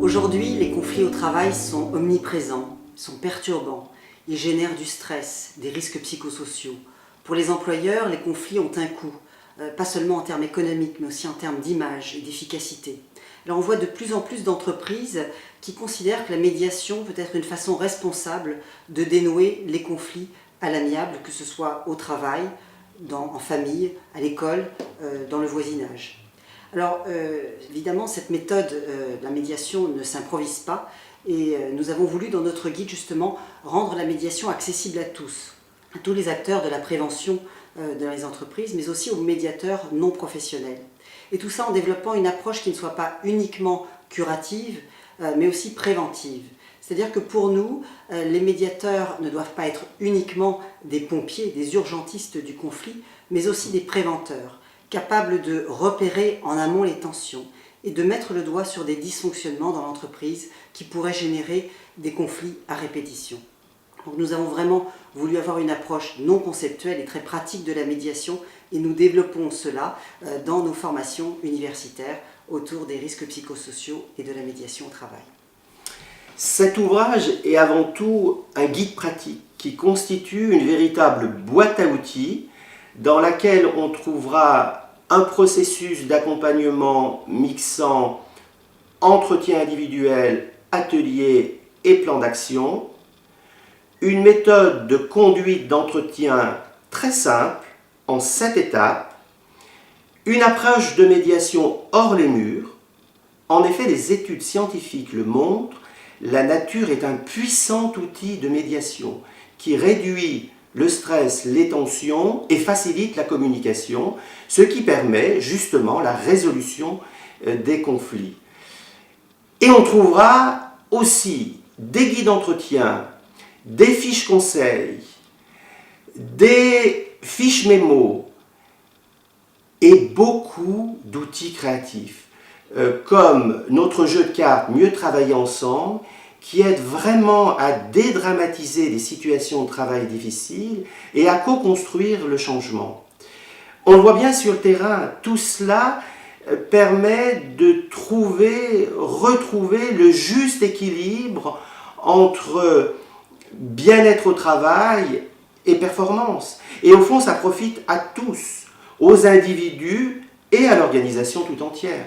Aujourd'hui, les conflits au travail sont omniprésents, sont perturbants. Ils génèrent du stress, des risques psychosociaux. Pour les employeurs, les conflits ont un coût, pas seulement en termes économiques, mais aussi en termes d'image et d'efficacité. Alors on voit de plus en plus d'entreprises qui considèrent que la médiation peut être une façon responsable de dénouer les conflits à l'amiable, que ce soit au travail, en famille, à l'école, dans le voisinage. Alors évidemment, cette méthode de la médiation ne s'improvise pas et nous avons voulu dans notre guide justement rendre la médiation accessible à tous les acteurs de la prévention dans les entreprises, mais aussi aux médiateurs non professionnels. Et tout ça en développant une approche qui ne soit pas uniquement curative, mais aussi préventive. C'est-à-dire que pour nous, les médiateurs ne doivent pas être uniquement des pompiers, des urgentistes du conflit, mais aussi des préventeurs, capables de repérer en amont les tensions et de mettre le doigt sur des dysfonctionnements dans l'entreprise qui pourraient générer des conflits à répétition. Donc nous avons vraiment voulu avoir une approche non conceptuelle et très pratique de la médiation et nous développons cela dans nos formations universitaires autour des risques psychosociaux et de la médiation au travail. Cet ouvrage est avant tout un guide pratique qui constitue une véritable boîte à outils dans laquelle on trouvera un processus d'accompagnement mixant entretien individuel, atelier et plan d'action, une méthode de conduite d'entretien très simple, en 7 étapes, une approche de médiation hors les murs. En effet, les études scientifiques le montrent, la nature est un puissant outil de médiation qui réduit le stress, les tensions et facilite la communication, ce qui permet justement la résolution des conflits. Et on trouvera aussi des guides d'entretien, des fiches conseils, des fiches mémo et beaucoup d'outils créatifs, comme notre jeu de cartes Mieux travailler ensemble, qui aide vraiment à dédramatiser des situations de travail difficiles et à co-construire le changement. On le voit bien sur le terrain, tout cela permet de retrouver le juste équilibre entre bien-être au travail et performance. Et au fond, ça profite à tous, aux individus et à l'organisation tout entière.